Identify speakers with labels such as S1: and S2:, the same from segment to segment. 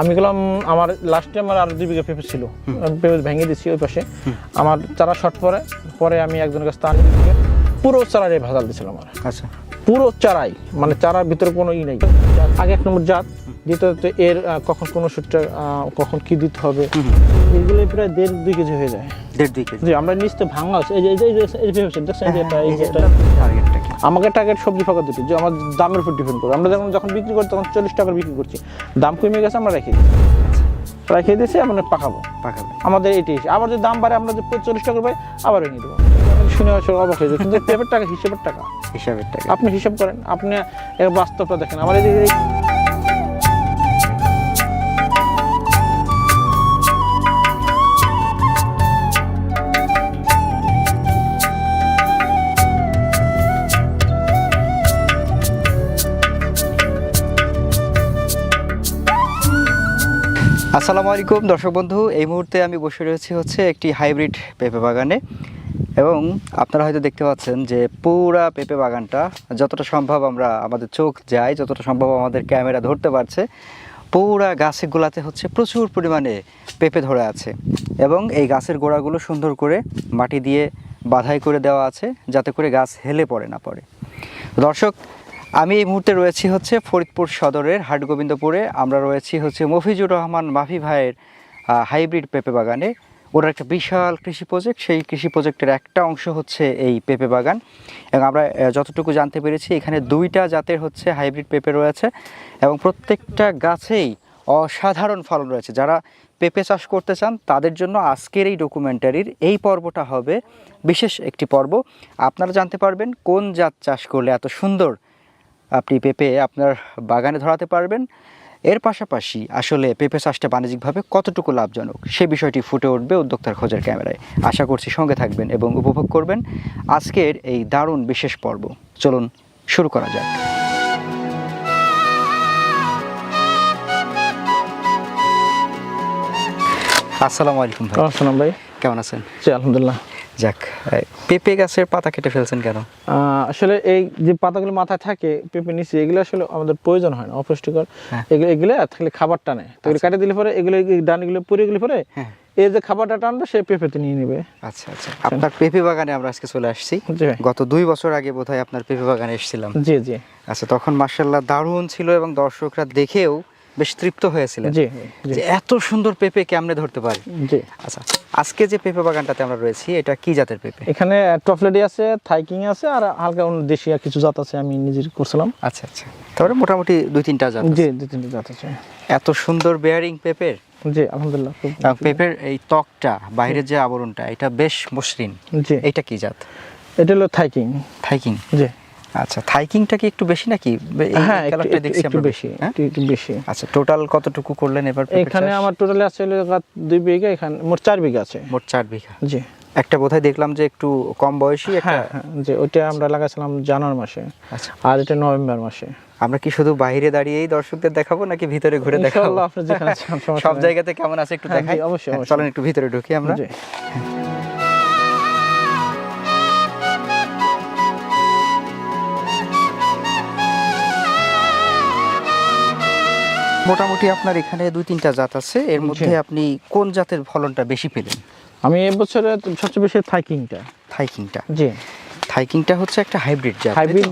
S1: আমি গেলাম আমার লাস্টে আমার আর 2 বিঘা পেঁপে ছিল, পেঁপে ভেঙে দিচ্ছি ওই পাশে। আমার চারা শর্ট পরে আমি একজনের কাছে তার পুরো চারাই ভেজাল দিয়েছিল আমার।
S2: আচ্ছা,
S1: পুরো চারাই, মানে চারার ভিতরে কোনো ই নেই। আগে 1 নম্বর জাত, দ্বিতীয়ত এর কখন কোন ওষুধটা কখন কি দিতে হবে, এগুলো প্রায় 1.5-2 কেজি হয়ে যায়।
S2: 1.5-2 কেজি।
S1: জি, আমরা নিচে ভাঙা আছে। এই যে দেখছেন আমাকে টার্গেট সবজি ফাঁকা দুটি, যে আমার দামের উপর ডিপেন্ড করে। আমরা যখন বিক্রি করি তখন 40 টাকা বিক্রি করছি, দাম কমে গেছে আমরা রেখে দিয়েছি, আমরা পাকাবো। আমাদের এটি আবার যদি দাম বাড়ে আমরা যে 40 টাকা পাই আবার এনে দেবো। শুনে অবাক হয়ে যায়, কিন্তু পেঁপের টাকা হিসেবের টাকা। আপনি হিসাব করেন, আপনি এর বাস্তবটা দেখেন। আমার এই যে
S2: আসসালামু আলাইকুম দর্শক বন্ধু, এই মুহূর্তে আমি বসে রয়েছি একটি হাইব্রিড পেঁপে বাগানে। এবং আপনারা হয়তো দেখতে পাচ্ছেন যে পুরা পেঁপে বাগানটা যতটা সম্ভব আমাদের চোখ যায়, যতটা সম্ভব আমাদের ক্যামেরা ধরতে পারছে, পুরা গাছগুলাতে প্রচুর পরিমাণে পেঁপে ধরে আছে। এবং এই গাছের গোড়াগুলো সুন্দর করে মাটি দিয়ে বাঁধাই করে দেওয়া আছে, যাতে করে গাছ হেলে না পড়ে। দর্শক, আমি এই মুহূর্তে রয়েছি ফরিদপুর সদরের হাটগোবিন্দপুরে। আমরা রয়েছি মফিজুর রহমান মাফি ভাইয়ের হাইব্রিড পেঁপে বাগানে। ওর একটা বিশাল কৃষি প্রজেক্ট, সেই কৃষি প্রজেক্টের একটা অংশ এই পেঁপে বাগান। এবং আমরা যতটুকু জানতে পেরেছি এখানে 2টা জাতের হাইব্রিড পেঁপে রয়েছে, এবং প্রত্যেকটা গাছেই অসাধারণ ফলন রয়েছে। যারা পেঁপে চাষ করতে চান তাদের জন্য আজকের এই ডকুমেন্টারির এই পর্বটা হবে বিশেষ একটি পর্ব। আপনারা জানতে পারবেন কোন জাত চাষ করলে এত সুন্দর আপনি পেঁপে আপনার বাগানে ধরাতে পারবেন। এর পাশাপাশি আসলে পেঁপে চাষটা বাণিজ্যিকভাবে কতটুকু লাভজনক সে বিষয়টি ফুটে উঠবে উদ্যোক্তার খোঁজের ক্যামেরায়। আশা করছি সঙ্গে থাকবেন এবং উপভোগ করবেন আজকের এই দারুণ বিশেষ পর্ব। চলুন শুরু করা যাক। আসসালামু আলাইকুম ভাই।
S1: আসসালাম ভাই,
S2: কেমন আছেন?
S1: জি আলহামদুলিল্লাহ।
S2: যাক, পেঁপে গাছের পাতা কেটে ফেলছেন কেন?
S1: আসলে এই যে পাতাগুলো মাথায় থাকে পেঁপে নিচে, এগুলো আসলে আমাদের প্রয়োজন হয় না, অপুষ্টিকর। এগুলো থাকলে খাবার টানে, তো এগুলো কাটে দিলে পরে এগুলো ডানগুলো পরে গেলে পরে এই যে খাবারটা টানবে সে পেঁপেতে নিয়ে নেবে।
S2: আচ্ছা আচ্ছা, আপনার পেঁপে বাগানে আমরা আজকে চলে আসছি। গত 2 বছর আগে বোধহয় আপনার পেঁপে বাগানে এসেছিলাম।
S1: জি জি।
S2: আচ্ছা, তখন মাশাআল্লাহ দারুণ ছিল এবং দর্শকরা দেখেও বেশ তৃপ্ত হয়েছিলেন যে এত সুন্দর পেঁপে কেমনে ধরতে পারে। জি। আচ্ছা, আজকে যে পেঁপে বাগানটাতে আমরা রয়েছি এটা কি জাতের পেঁপে?
S1: এখানে টফলেডি আছে, থাইকিং আছে, আর হালকা অন্য দেশি আর কিছু জাত আছে, আমি নিজে করছিলাম।
S2: আচ্ছা আচ্ছা, তাহলে মোটামুটি 2-3টা জাত।
S1: জি, 2-3টা জাত আছে।
S2: এত সুন্দর বেয়ারিং পেঁপের।
S1: জি আলহামদুলিল্লাহ।
S2: পেঁপের এই ত্বকটা, বাইরের যে আবরণটা, এটা বেশ মসৃণ। জি। এটা কি জাত?
S1: এটা হলো থাইকিং।
S2: থাইকিং, জি। আচ্ছা, থাইকিংটা কি একটু বেশি নাকি?
S1: হ্যাঁ, একটু বেশি।
S2: আচ্ছা, টোটাল কতটুকু করলেন এবার?
S1: এখানে আমার টোটালে আছে 2 বিঘা, এখানে মোট 4 বিঘা আছে।
S2: মোট 4 বিঘা।
S1: জি।
S2: একটা বোধহয় দেখলাম যে একটু কম বয়সী একটা।
S1: হ্যাঁ, যে ওটা আমরা লাগাইছিলাম জানুয়ারি মাসে। আচ্ছা, আর এটা নভেম্বর মাসে।
S2: আমরা কি শুধু বাইরে দাঁড়িয়েই দর্শকদের দেখাবো নাকি ভিতরে ঘুরে দেখাবো?
S1: ইনশাআল্লাহ আপনি যেখানে
S2: সব জায়গাতে কেমন আছে একটু দেখাই।
S1: অবশ্যই।
S2: চলেন একটু ভিতরে ঢুকি আমরা। মোটামুটি আপনার এখানে 2-3টা জাত আছে, এর মধ্যে আপনি কোন জাতের ফলনটা বেশি পেলেন?
S1: আমি এবছরে সবচেয়ে বেশি থাইকিংটা। জি।
S2: থাইকিংটা একটা হাইব্রিড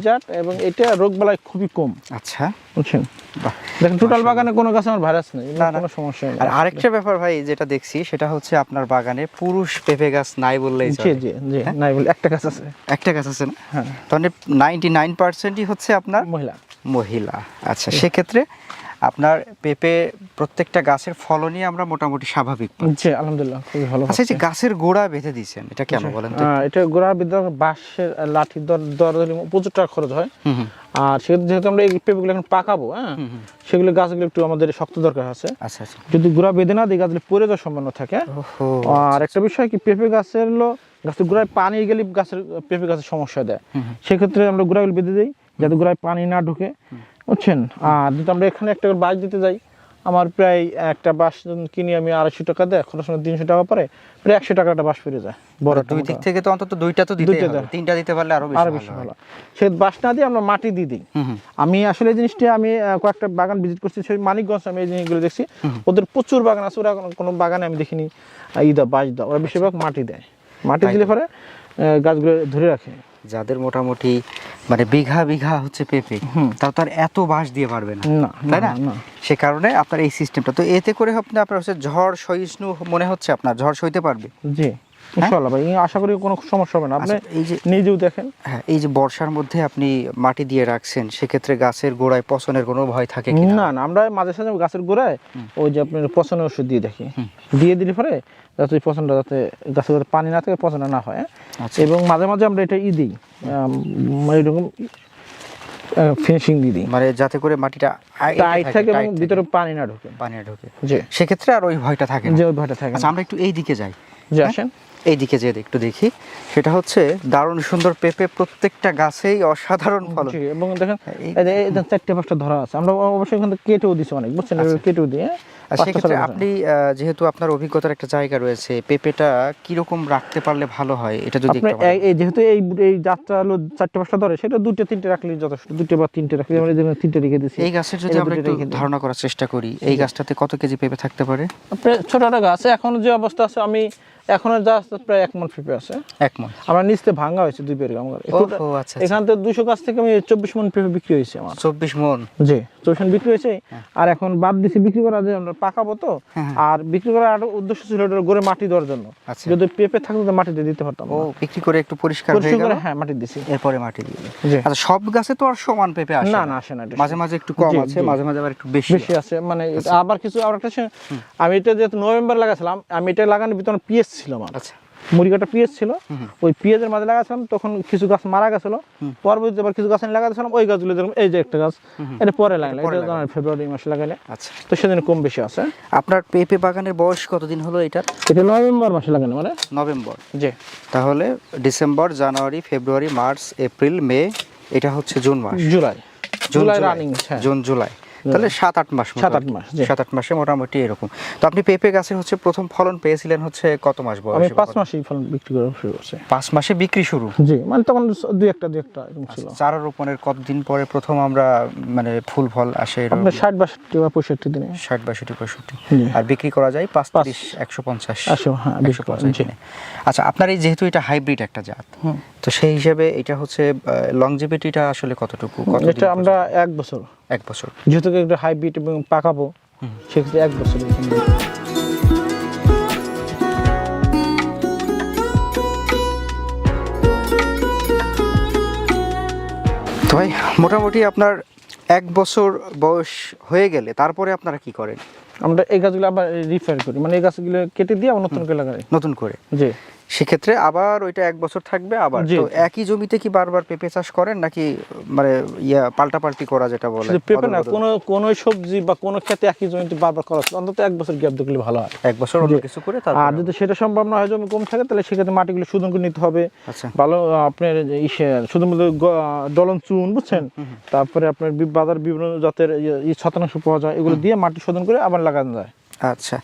S2: জাত,
S1: এবং এটা রোগবালাই খুবই কম।
S2: আচ্ছা,
S1: বুঝছেন? দেখেন টোটাল বাগানে কোনো গাছে আমার ভাইরাস নেই, কোনো সমস্যা নেই।
S2: আর আরেকটা ব্যাপার ভাই যেটা দেখছি সেটা আপনার বাগানে পুরুষ পেঁপে গাছ নাই বললেই চলে।
S1: জি জি, নাই বলে একটা গাছ আছে।
S2: একটা গাছ আছে না? হ্যাঁ। তাহলে 99%ই আপনার মহিলা। আচ্ছা, সেক্ষেত্রে আপনার পেঁপে প্রত্যেকটা গাছের ফলনই আমরা মোটামুটি স্বাভাবিক।
S1: জি আলহামদুলিল্লাহ, খুবই ভালো।
S2: আচ্ছা, যে গাছের গোড়া বেঁধে দিয়েছেন এটা কেন বলেন তো?
S1: এটা গোড়া বেঁধে বাঁশের লাঠি দর প্রচুর টাকা খরচ হয়। আর যেহেতু আমরা এই পেঁপেগুলো এখন পাকাবো, সেগুলো গাছগুলো একটু আমাদের শক্ত দরকার আছে। আচ্ছা আচ্ছা, যদি গোড়া বেঁধে না দিই গাছগুলো পড়ে যাওয়ার সম্ভাবনা থাকে। আর একটা বিষয় কি, পেঁপে গাছের গোড়ায় পানি গেলে পেঁপে গাছের সমস্যা দেয়। সেক্ষেত্রে আমরা গোড়াগুলো বেঁধে দিই যাতে গোড়ায় পানি না ঢুকে, বুঝছেন? আর যদি আমরা এখানে একটা বাঁশ দিতে যাই আমার প্রায় একটা বাঁশ কিনি আমি 250 টাকা দেয়, খরচ 300 টাকা পরে প্রায় 100 টাকা একটা বাঁশ পেরে যায় বড়।
S2: দুই দিক থেকে তো অন্তত দুইটা তো দিতে হবে, তিনটা দিতে পারলে আরো বেশি
S1: ভালো। সে বাঁশ না দিয়ে আমরা মাটি দিয়ে দিই। আমি আসলে এই জিনিসটা আমি কয়েকটা বাগান ভিজিট করছি, সেই মানিকগঞ্জ আমি এই জিনিসগুলো দেখছি, ওদের প্রচুর বাগান আছে, ওরা কোনো বাগানে আমি দেখিনি বাঁশ দাও, ওরা বেশিরভাগ মাটি দেয়, মাটি দিলে পরে গাছগুলো ধরে রাখে।
S2: যাদের মোটামুটি মানে বিঘা বিঘা হচ্ছে পেঁপে, তাও তার এত বাঁশ দিয়ে পারবে না, তাই না? সে কারণে আপনার এই সিস্টেমটা, তো এতে করে আপনার হচ্ছে ঝড় সহিষ্ণু মনে হচ্ছে, আপনার ঝড় সইতে পারবে।
S1: জি ইনশাআল্লাহ ভাই, আশা করি কোনো সমস্যা হবে না। আপনি
S2: এই যে
S1: নিজেও দেখেন,
S2: হ্যাঁ, এই যে বর্ষার মধ্যে আপনি মাটি দিয়ে রাখছেন, সেক্ষেত্রে গাছের গোড়ায় পচনের কোনো ভয় থাকে কি
S1: না? না, আমরা মাঝে সাঝে গাছের গোড়ায় ওই যে আপনার পচনের ওষুধ দিয়ে দেখি, দিয়ে দিলে পরে যাতে ওই পচনটা, যাতে গাছের গোড়ায় পানি না থাকে, পচন না হয়। এবং মাঝে মাঝে আমরা এটা দিই এরকম ফিনিশিং দিয়ে দিই,
S2: মানে যাতে করে মাটিটা
S1: টাইট থাকে এবং ভিতরে পানি না ঢোকে। জি,
S2: সেক্ষেত্রে আর ওই ভয়টা থাকে না।
S1: যে ওই ভয়টা থাকে না।
S2: আচ্ছা, আমরা একটু এই দিকে যাই।
S1: যে আসেন
S2: এই দিকে যে একটু দেখি, সেটা হচ্ছে দারুণ সুন্দর পেঁপে, প্রত্যেকটা গাছেই অসাধারণ ফলন।
S1: এবং দেখেন এই যে 4-5টা ধরা আছে, আমরা অবশ্যই এখান থেকে কেটেও দিছি অনেক, বুঝছেন, কেটেও দিয়ে।
S2: সেক্ষেত্রে আপনি যেহেতু আপনার অভিজ্ঞতার একটা জায়গা রয়েছে, পেঁপেটা কিরকম রাখতে পারলে ভালো হয়, এটা যদি
S1: যেহেতু এই যাত্রা হলো 4-5টা ধরে, সেটা 2-3টে রাখলে যথেষ্ট, 2 বা 3টে রাখলে আমরা 3টে রেখে দিচ্ছি।
S2: এই গাছের যদি আমরা একটু ধারণা করার চেষ্টা করি, এই গাছটাতে কত কেজি পেঁপে থাকতে পারে?
S1: ছোট একটা গাছ, এখন যে অবস্থা আছে, আমি এখনো যা প্রায় 1 মণ পেঁপে আছে।
S2: 1 মণ
S1: আমার নিচতে ভাঙা হয়েছে 2 পেয়ার আমার। এখান থেকে 200 গাছ থেকে আমি 24 মণ পেঁপে বিক্রি হয়েছে আমার।
S2: 24 মণ?
S1: জি, 24 মণ বিক্রি হয়েছে। আর এখন বাদ দিছি বিক্রি করা, যে আমরা পাকাবো তো, আর বিক্রি করার আরো উদ্দেশ্য ছিল ওটার গোড়ে মাটি দেওয়ার জন্য। যদি পেঁপে থাকতো তো মাটিতে দিতে পারতাম।
S2: ও, বিক্রি করে একটু পরিষ্কার হয়ে গেল,
S1: হ্যাঁ মাটি দিছি,
S2: এরপরে মাটি দিয়ে। আচ্ছা, সব গাছে তো আর সমান পেঁপে আসে
S1: না? না আসে না,
S2: মাঝে মাঝে একটু কম আছে, মাঝে মাঝে আবার একটু বেশি
S1: আছে। মানে আবার কিছু আমি এটা যেহেতু নভেম্বর লাগাছিলাম, আমি এটা লাগানোর ভিতরে পিএস ছিল আমার। আচ্ছা, মুড়িকাটা পিএস ছিল, ওই পিএসের মাঝে লাগাছিলাম, তখন কিছু গাছ মারা গেছিল, পরবর্তীতে আবার কিছু গাছ আমি লাগাছিলাম, ওই গাছগুলো যেরকম এই যে একটা গাছ, এটা পরে লাগালাম, এটা ফেব্রুয়ারি মাসে লাগালে। আচ্ছা, তো সেদিন কম বেশি আছে।
S2: আপনার পেঁপে বাগানের বয়স কতদিন হলো এটা?
S1: এটা নভেম্বর মাসে লাগানো, মানে
S2: নভেম্বর।
S1: জি,
S2: তাহলে ডিসেম্বর, জানুয়ারি, ফেব্রুয়ারি, মার্চ, এপ্রিল, মে, এটা হচ্ছে জুন মাস, জুলাই রানিং, জুন জুলাই, তাহলে 7-8 মাস। 7-8 মাসে মোটামুটি এরকম। তো আপনি পেঁপে গাছে হচ্ছে প্রথম ফলন পেয়েছিলেন হচ্ছে কত মাস বয়সে?
S1: আমি 5 মাসেই ফলন বিক্রি করা শুরু করছি।
S2: 5 মাসে বিক্রি শুরু? জি,
S1: মানে তখন দুই একটা এরকম ছিল।
S2: চারা রোপণের কতদিন পরে প্রথম আমরা মানে ফুল ফল আসে?
S1: আপনার 60-62 বা 65 দিনে।
S2: 60-62-65। আর বিক্রি করা যায় 35-150।
S1: হ্যাঁ,
S2: 150 দিনে। আচ্ছা, আপনার এই যেহেতু এটা হাইব্রিড একটা জাত, তো সেই হিসাবে এটা হচ্ছে লংজিভিটিটা আসলে কতটুকু?
S1: এটা আমরা 1 বছর।
S2: 1 বছর,
S1: যেহেতু একটা হাইব্রিড এবং পাকাবো, সেক্ষেত্রে 1 বছর।
S2: তো ভাই, মোটামুটি আপনার 1 বছর বয়স হয়ে গেলে তারপরে আপনারা কি করেন?
S1: আমরা এই গাছগুলো আবার রিফার করি, মানে এই গাছগুলো কেটে দিয়ে আবার নতুন করে লাগাই।
S2: নতুন করে? জি। সেক্ষেত্রে আবার ওইটা 1 বছর থাকবে আবার। তো একই জমিতে কি বারবার পেঁপে চাষ করেন, নাকি মানে পাল্টাপাল্টি করা যেটা বলে?
S1: পেঁপে না, কোন সবজি বা কোন ক্ষেতে একই জমিতে বারবার করা, অন্তত 1 বছর গ্যাপ দিলে ভালো হয়।
S2: 1 বছর অন্য কিছু করে।
S1: আর যদি সেটা সম্ভব না হয়, জমি কম থাকে, তাহলে সেক্ষেত্রে মাটিগুলো শোধন করে নিতে হবে। আচ্ছা, ভালো আপনার শুধু ডলন চুন, বুঝছেন, তারপরে আপনার বাজার বিভিন্ন জাতের ছত্রাকনাশক পাওয়া যায়, এগুলো দিয়ে মাটি শোধন করে আবার লাগানো যায়।
S2: আচ্ছা,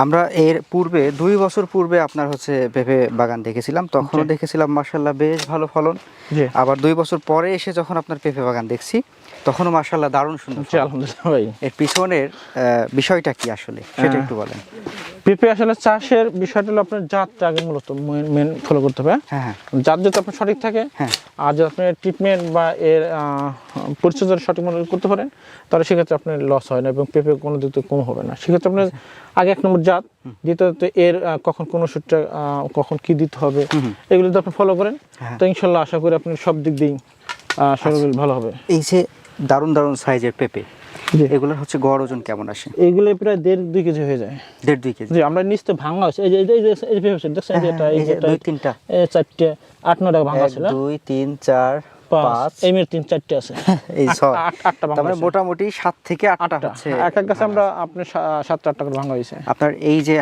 S2: আমরা এর পূর্বে 2 বছর পূর্বে আপনার হচ্ছে পেঁপে বাগান দেখেছিলাম, তখনও দেখেছিলাম মাশাআল্লাহ বেশ ভালো ফলন। আবার 2 বছর পরে এসে যখন আপনার পেঁপে বাগান দেখছি, তখনও মাশাআল্লাহ দারুণ সুন্দর।
S1: আলহামদুলিল্লাহ ভাই, এর
S2: পিছনের বিষয়টা কি আসলে, সেটা একটু বলেন।
S1: পেঁপে আসলে চাষের বিষয়টা হলো আপনার জাতটা আগে মূলত মেন ফলো করতে হবে। হ্যাঁ, জাত যদি আপনার সঠিক থাকে, আর যদি আপনি ট্রিটমেন্ট বা এর পরিচর্যা সঠিক মতো করতে পারেন, তাহলে সেক্ষেত্রে আপনার লস হয় না এবং পেঁপে কোনো দিক থেকে কম হবে না। সেক্ষেত্রে আপনার আগে 1 নম্বর জাত, দ্বিতীয়ত এর কখন কোন ওষুধটা কখন কি দিতে হবে, এগুলো যদি আপনি ফলো করেন, তো ইনশাল্লাহ আশা করি আপনি সব দিক দিয়েই ভালো হবে।
S2: এই যে দারুণ দারুণ সাইজের পেঁপে, এগুলোর হচ্ছে গড় ওজন কেমন আসে?
S1: এগুলো প্রায় 1.5-2 কেজি হয়ে যায়।
S2: 1.5-2 কেজি?
S1: জি, আমরা নিচতে ভাঙা আছে, এই যে পেঁপে দেখছেন, এটা এই যে
S2: 2-3টা
S1: 4টে 8-9 টাকা ভাঙা ছিল।
S2: 1 2 3 4
S1: 5 এর 3-4টে আছে
S2: এই 6
S1: 8টা
S2: তার মানে মোটামুটি 7 থেকে 8টা হচ্ছে
S1: এক এক গাছে আমরা আপনি 7-8টা করে ভাঙা হয়েছে।
S2: আপনার এই যে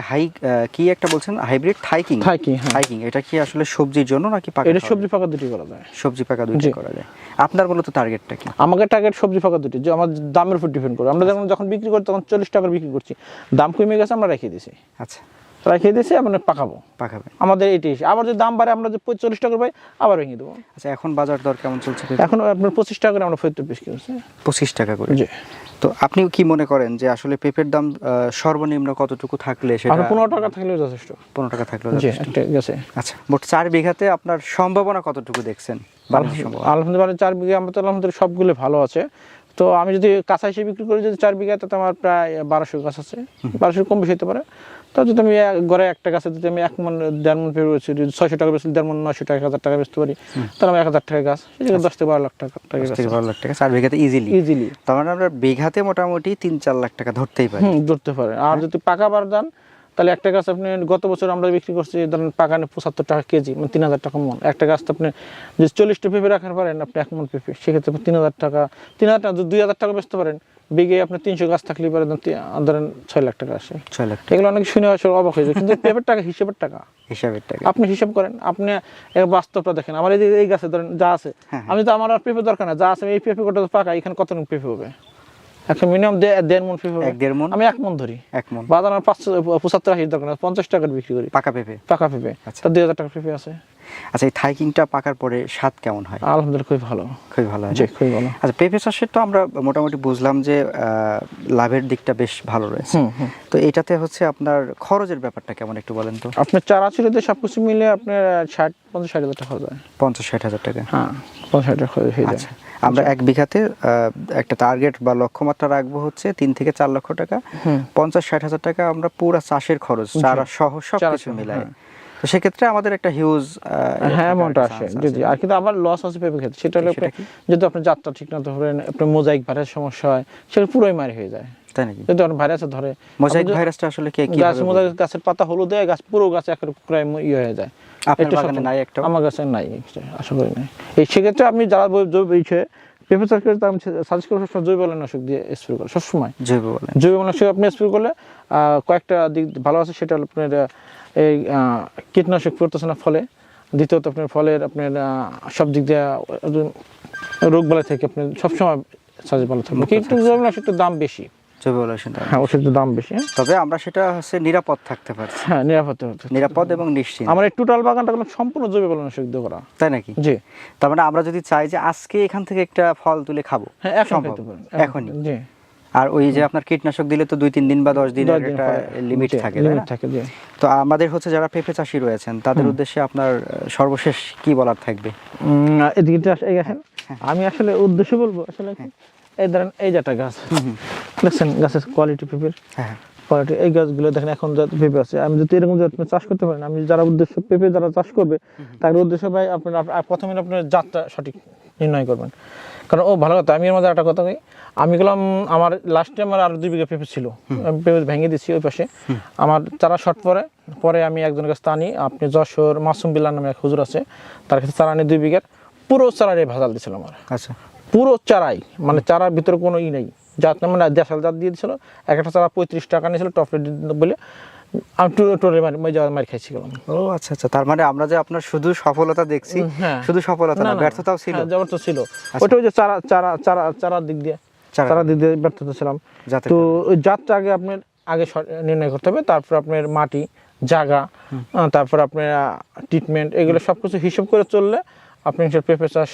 S2: কি একটা বলছেন হাইব্রিড থাইকিং, এটা কি আসলে সবজির জন্য নাকি পাকা?
S1: এটা সবজি পাকা দুটি করা যায়,
S2: সবজি পাকা দুটি করা যায়। আপনার মূলত টার্গেটটা কি?
S1: আমাদের টার্গেট সবজি পাকা দুটি, যে আমার দামের উপর ডিপেন্ড করে। আমরা যখন বিক্রি করি তখন 40 টাকা বিক্রি করছি, দাম কমে গেছে আমরা রেখে দিয়েছি।
S2: আচ্ছা,
S1: রেখে দিয়েছি মানে পাকাবো আমাদের এটাই। আবার যদি দাম বাড়ে আমরা যে 40 টাকা পাই আবার ভেঙে দেবো।
S2: আচ্ছা, এখন বাজার দর কেমন চলছে? এখন
S1: আপনার 25 টাকা করে আমরা ফেরত বিক্রি করছি।
S2: 25 টাকা করে? জি। তো আপনি কি মনে করেন যে আসলে পেঁপের দাম সর্বনিম্ন কতটুকু থাকলে সেটা?
S1: 15 টাকা থাকলেও যথেষ্ট।
S2: 15 টাকা থাকলেও
S1: জি,
S2: যথেষ্ট।
S1: ঠিক আছে।
S2: আচ্ছা, মোট 4 বিঘাতে আপনার সম্ভাবনা কতটুকু দেখছেন?
S1: আলহামদুলিল্লাহ 4 বিঘা আমাদের আলহামদুলিল্লাহ সবগুলো ভালো আছে। তো আমি যদি কাঁচা হিসেবে বিক্রি করি, যদি 4 বিঘা, তাতে আমার প্রায় 1200 গাছ আছে, 1200 কম বেশি হতে পারে। তো যদি আমি ঘরে একটা গাছে যদি আমি 1 মণ 1.5 মণ পেঁপে বেচি, 600 টাকা বেচলে 1.5 মণ 900 টাকা 1000 টাকা বেচতে পারি, তাহলে আমি 1000 টাকা গাছ, সেটা 10 থেকে 12 লাখ টাকা।
S2: 10 থেকে 12 লাখ টাকা 4 বিঘাতে ইজিলি। তার মানে আমরা বিঘাতে মোটামুটি 3-4 লাখ টাকা ধরতেই পারি।
S1: ধরতে পারে। আর যদি পাকা বার দান, তাহলে একটা গাছ আপনি গত বছর আমরা বিক্রি করছি ধরেন পাকানে 75 টাকা কেজি, মানে 3000 টাকা মণ। একটা গাছ তো আপনি যদি 40টা পেঁপে রাখার পারেন, আপনি 1 মণ পেঁপে, সেক্ষেত্রে 3000 টাকা 2000 টাকা বেচতে পারেন। বিঘে আপনি 300 গাছ থাকলে পারে ধরেন 6 লাখ টাকা আসে।
S2: 6 লাখ।
S1: এগুলো অনেক শুনে আসলে অবাক হয়ে যায়, কিন্তু পেঁপের টাকা হিসেবের টাকা আপনি হিসাব করেন। আপনি বাস্তবটা দেখেন। আমার এই গাছে ধরেন যা আছে, আমি তো আমার আর পেঁপে দরকার না, যা আছে এই পেঁপে কটা পাকা, এখানে কত পেঁপে হবে? একটা মিনিমাম 1.5 মণ পেঁপে হবে।
S2: 1.5 মণ?
S1: আমি 1 মণ ধরি।
S2: 1 মণ
S1: বাজার 75-80 দরকার না, 50 টাকার বিক্রি করি পাকা পেঁপে।
S2: আচ্ছা,
S1: 2000 টাকা পেঁপে আছে।
S2: আচ্ছা, এই থাইকিংটা পাকার পরে স্বাদ কেমন হয়?
S1: আলহামদুলিল্লাহ খুবই ভালো।
S2: জি, খুবই ভালো। আচ্ছা, পেঁপে চাষের তো আমরা মোটামুটি বুঝলাম যে লাভের দিকটা বেশ ভালো রয়েছে। তো এটাতে হচ্ছে আপনার খরচের ব্যাপারটা কেমন একটু বলেন তো?
S1: আপনার চারা ছিলতে সবকিছু মিলে আপনার 50-60 হাজার টাকা খরচ হয়।
S2: 50-60 হাজার টাকা? হ্যাঁ,
S1: 50-60 হাজার খরচ হয়ে যায়।
S2: আচ্ছা, আমরা 1 বিঘাতে একটা টার্গেট বা লক্ষ্যমাত্রা রাখবো হচ্ছে 3 থেকে 4 লক্ষ টাকা। 50-60 হাজার টাকা আমরা পুরো চাষের খরচ, চারা সহ সবকিছু মিলায়। তো সেক্ষেত্রে আমাদের একটা হিউজ অ্যামাউন্ট আসে। জি। আর কিন্তু আবার লস আছে পেঁপে ক্ষেত্রে, সেটা হলো যদি আপনার জাতটা ঠিক না ধরেন, আপনার মোজাইক ভাইরাস সমস্যা হয়, সেটা পুরোই মারি হয়ে যায়। তাই নাকি? যদি আপনার ভাইরাসে ধরে, মোজাইক ভাইরাসটা আসলে কি
S1: গাছের পাতা হলুদ হয়ে গাছ পুরো গাছ প্রায় ইয়ে হয়ে যায়।
S2: আপনার বাগানে নাই? একটা
S1: আমার কাছে নাই, আশা করি নাই। এই সেক্ষেত্রে আপনি যারা পেঁপে চাষ করে, আমি সাজেস্ট করব সবসময় জৈবনাশক দিয়ে স্প্রে করে। সবসময় জৈবনাশক আপনি স্প্রে করলে কয়েকটা দিক ভালো আছে। সেটা হলো আপনার এই কীটনাশক পড়তেছে না ফলে, দ্বিতীয়ত আপনার ফলের আপনার সব দিক দিয়ে রোগ বালাই থেকে আপনি সবসময় সাজে ভালো থাকবে। কিন্তু জৈবনাশকের দাম বেশি, ওষুধের দাম বেশি।
S2: তবে আমরা সেটা হচ্ছে নিরাপদ থাকতে পারছি।
S1: হ্যাঁ, নিরাপদ এবং নিশ্চিন্ত। আমার এই টোটাল বাগানটা সম্পূর্ণ জৈবনাশক দিয়ে করা।
S2: তাই নাকি? জি। তার মানে আমরা যদি চাই যে আজকে এখান থেকে একটা ফল তুলে খাবো,
S1: হ্যাঁ,
S2: এখনই। জি। আর ওই যে আপনার কীটনাশক দিলে তো 2-3 দিন বা 10 দিনের একটা লিমিট থাকে। তো আমাদের হচ্ছে যারা পেঁপে চাষি রয়েছেন, তাদের উদ্দেশ্যে আপনার সর্বশেষ কি বলার থাকবে?
S1: আমি আসলে উদ্দেশ্য বলবো আসলে এই ধরেন এই যে একটা গাছ দেখছেন, গাছের কোয়ালিটি পেঁপের কোয়ালিটি, এই গাছগুলো দেখেন এখন যা পেঁপে আছে। আমি যদি এরকম চাষ করতে পারেন, আমি যারা উদ্দেশ্য পেঁপে যারা চাষ করবে, তাদের উদ্দেশ্য ভাই আপনার প্রথমে আপনার জাতটা সঠিক নির্ণয় করবেন। কারণ ভালো কথা, আমি এর মধ্যে একটা কথা কই, আমি গেলাম আমার লাস্টে আমার আরো 2 বিঘা পেঁপে ছিল, আমি পেঁপে ভেঙে দিচ্ছি ওই পাশে। আমার চারা শর্ট পরে আমি একজনের কাছে আনি, আপনি যশোর মাসুম বিল্লাহ নামে এক হুজুর আছে, তার কাছে চারা আনি 2 বিঘার পুরো চারারে ভেজাল দিয়েছিল আমার। আচ্ছা, পুরো চারাই, মানে চারার ভিতরে কোনো নেই, জাত মানে দেশাল জাত দিয়ে দিয়েছিল। একটা চারা 35 টাকা নিয়েছিল টপ রেট বলে, আমি টোরে মারি খাইছি গেলাম।
S2: ও আচ্ছা, তার মানে আমরা যে আপনার শুধু সফলতা দেখছি, শুধু সফলতা না, ব্যর্থতাও ছিল।
S1: ব্যর্থতা ছিল, ওটা ওই যে চারার দিক দিয়ে ব্যর্থতা ছিলাম। তো ওই জাতটা আগে নির্ণয় করতে হবে, তারপর আপনার মাটি, জায়গা, তারপর আপনার ট্রিটমেন্ট, এগুলো সবকিছু হিসাব করে চললে আপনি পেঁপে চাষ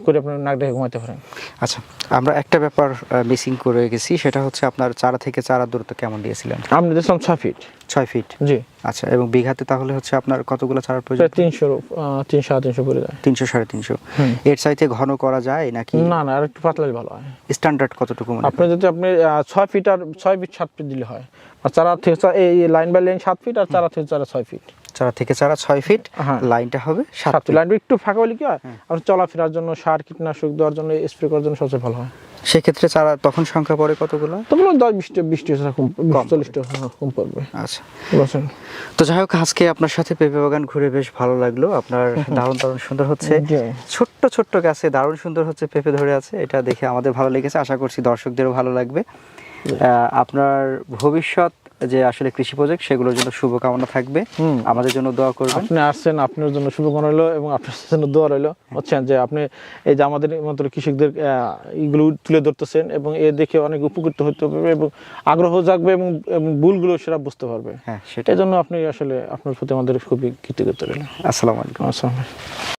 S1: করে আপনার নাক ডেকে ঘুমাতে পারেন।
S2: আচ্ছা, আমরা একটা ব্যাপার মিসিং করে গেছি, সেটা হচ্ছে আপনার চারা থেকে চারা দূরত্ব কেমন দিয়েছিলেন?
S1: আমি দিয়েছিলাম 6 ফিট।
S2: 6 ফিট? জি। আচ্ছা, এবং বিঘাতে তাহলে হচ্ছে আপনার কতগুলো চারার প্রয়োজন?
S1: 300-350 পড়ে যায়।
S2: 300-350? এর চাইতে ঘন করা যায় নাকি?
S1: না, আর একটু পাতলাই ভালো হয়।
S2: স্ট্যান্ডার্ড কতটুকু?
S1: আপনি যদি আপনি 6 ফিট আর 6 ফিট 7 ফিট দিলে হয়। আর চারা থেকে এই লাইন বাই লাইন 7 ফিট, আর চারা থেকে চারা 6 ফিট।
S2: চারা থেকে চারা 6 ফিট, লাইনটা হবে 7 ফিট।
S1: লাইনটা একটু ফাঁকা হলে কি হয়, আর চলাফেরার জন্য, সার কীটনাশক দেওয়ার জন্য, স্প্রে করার জন্য সবচেয়ে ভালো হয়।
S2: সেক্ষেত্রে চারা তখন সংখ্যা পড়ে কতগুলো?
S1: তখন 10-20টা এরকম 40টা কম পড়বে।
S2: আচ্ছা,
S1: বুঝছেন?
S2: তো যাই হোক, আজকে আপনার সাথে পেঁপে বাগান ঘুরে বেশ ভালো লাগলো। আপনার দারুণ দারুণ সুন্দর হচ্ছে,
S1: জি।
S2: ছোট্ট ছোট্ট গাছে দারুণ সুন্দর হচ্ছে পেঁপে ধরে আছে, এটা দেখে আমাদের ভালো লেগেছে, আশা করছি দর্শকদেরও ভালো লাগবে। আপনার ভবিষ্যৎ যে আসলে কৃষি প্রজেক্ট, সেগুলোর জন্য শুভকামনা থাকবে, আমাদের জন্য দোয়া করবেন।
S1: আপনি আসছেন, আপনার জন্য শুভকামনা রইলো এবং আপনার জন্য দোয়া রইলো। বুঝছেন যে আপনি এই যে আমাদের মতো কৃষকদের এইগুলো তুলে ধরতেছেন এবং এ দেখে অনেক উপকৃত হতে পারবে এবং আগ্রহ জাগবে এবং ভুলগুলো সেটা বুঝতে পারবে।
S2: হ্যাঁ, সেটা।
S1: এই জন্য আপনি আসলে আপনার প্রতি আমাদের খুবই কৃতজ্ঞতা রইল।
S2: আসসালামু আলাইকুম।
S1: আসসালাম।